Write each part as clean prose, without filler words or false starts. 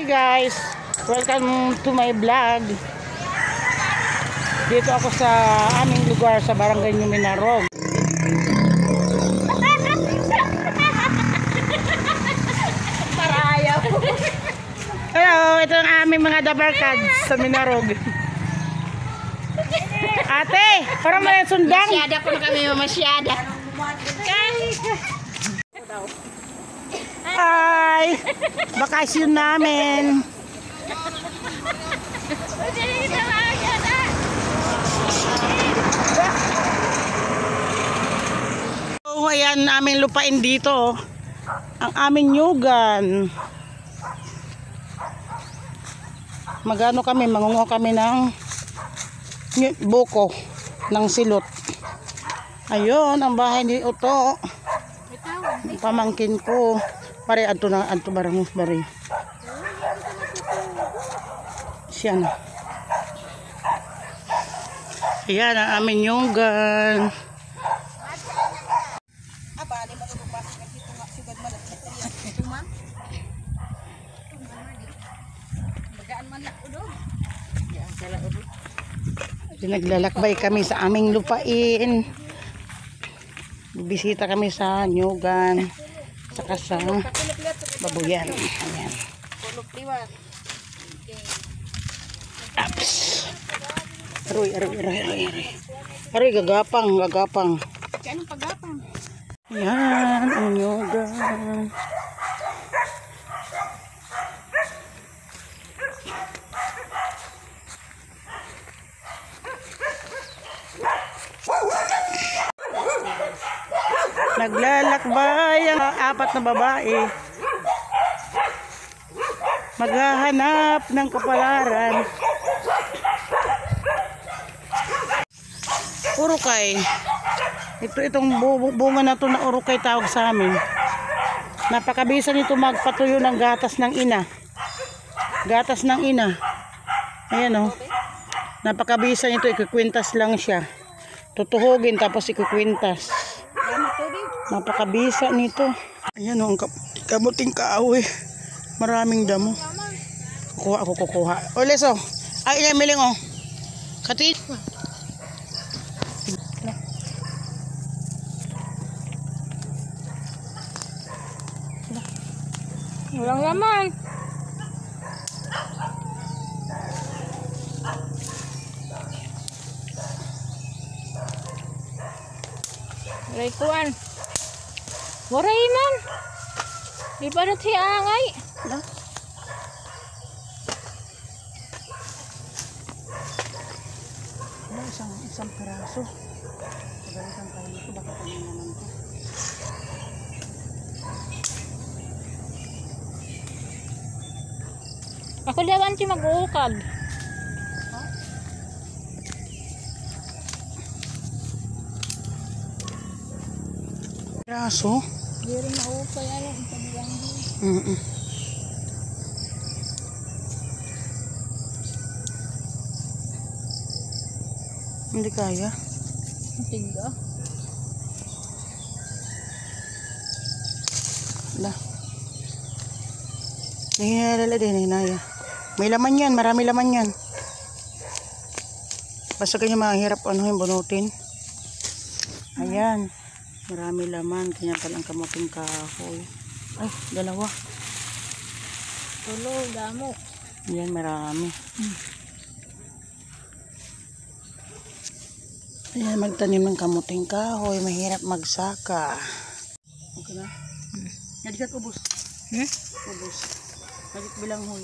guys, welcome to my vlog. Dito ako sa aming lugar sa Barangay Nyuminarog. Hello, ito ang aming mga dabarkads sa Minarog. Ate, parang may sundang. Masyada po na kami, masyada. Hi! Bakasyon namin. So, ayan aming lupain dito. Ang aming nyugan. Magano kami, mangungo kami ng buko ng silot. Ayun, ang bahay ni Uto. Pamangkin ko. Pare, anto barang bari. Siya na. Ayan ang aming nyugan. Naglalakbay kami sa aming lupain. Bisita kami sa nyugan, saka sa babuyan. Ayan. Aps. Aroy. Aroy, gagapang. Anong pagapang? Ayan, ang nyugan. Naglalakbay ang apat na babae. Maghahanap ng kapalaran. Urukay. Itong bunga na ito na urukay tawag sa amin. Napakabisa nito magpatuyo ng gatas ng ina. Gatas ng ina. Ayan o. Napakabisa nito, ikukwintas lang siya. Tutuhugin tapos ikukwintas. Napakabisa nito. Ayan o, ang kamuting kaaway. Maraming damo. Kukuha. O, leso. Ay, inamiling o. Katit. Walang laman. Raykuan. Waray man. Di pa na't hiangay. Isang piraso. Pagalitan tayo nito. Baka kami naman ito. Ako lewan si mag-uukag. Piraso? Di rin maukay. Ano? Ang pabilang. Hindi kaya. Tiga. Wala. Hinala din, hinaya. May laman yan, marami laman yan. Basta kanya mahirap yung bunutin. Ayan. Marami laman, kanya palang kamuting kahoy. Ay, dalawa. Tulo, damo. Ayan, marami. Ayan, magtanim ng kamuting kahoy. Mahirap magsaka. Okay na? Nadikat ubos. Ubos. Nagit bilang hon.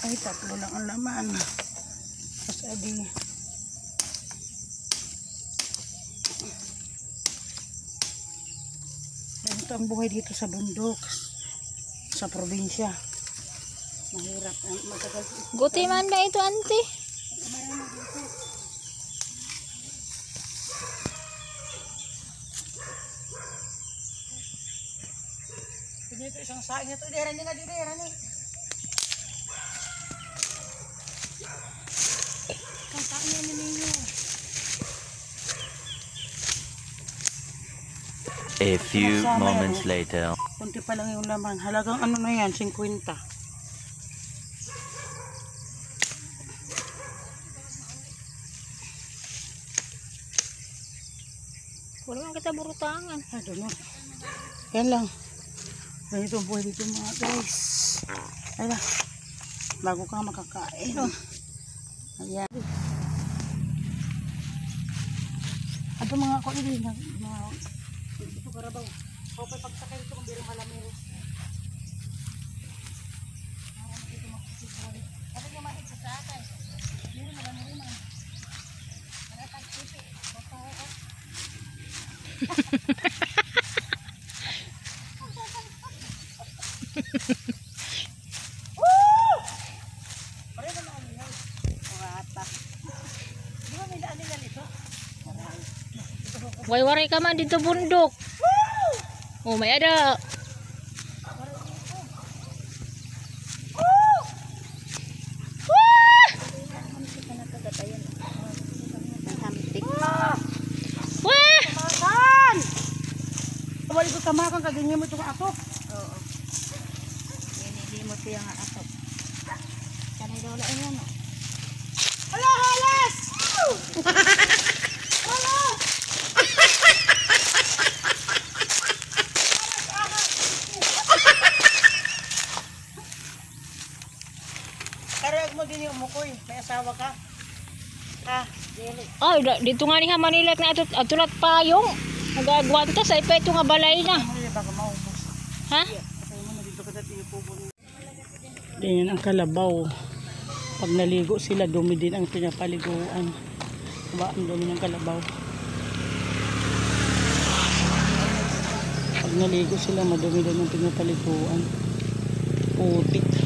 Ay, tatlo lang ang laman. Tapos adi. Ito ang buhay dito sa bundok. Sa probinsya. Mahirap. Matagal. Guti man na ito, auntie. Ito isang saing ito. Diran nga, diran ni. Kantaan niya ninyo. A few moments later. Kunti pa lang yung laman. Halagang ano na yan, 50. Wala man kita burutangan. I don't know. Yan lang. Ganito ang buhay dito mga guys. Ayan. Bago ka makakain. Ayan. Ato mga ako ini mga ito karabaw. O pa pagsakay ito kung birong malamero. Ano yung mga sa akin? Meron malamero man. Para pagsipi. Waray ka man dito bundok. Oh, may ada. Wah! Makan! Wali ko tamakan kaganyan mo itong ato. Oo. Hindi mo siya nga ato. Kanay daw lang yan. Hala, halas! Hala! Karag mo din yung umukoy. May asawa ka? Ha? Dili. Ay, dito nga ni Manila na atulat payong. Nagagwanta sa ipa ito nga balay na. Ano yun baka maubos? Ha? Patay mo na dito ka dati yung pupo niya. Ganyan ang kalabaw. Pag naligo sila, dumi din ang pinapaliguan. Diba? Ang dumi ng kalabaw. Pag naligo sila, madumi din ang pinapaliguan. Putik.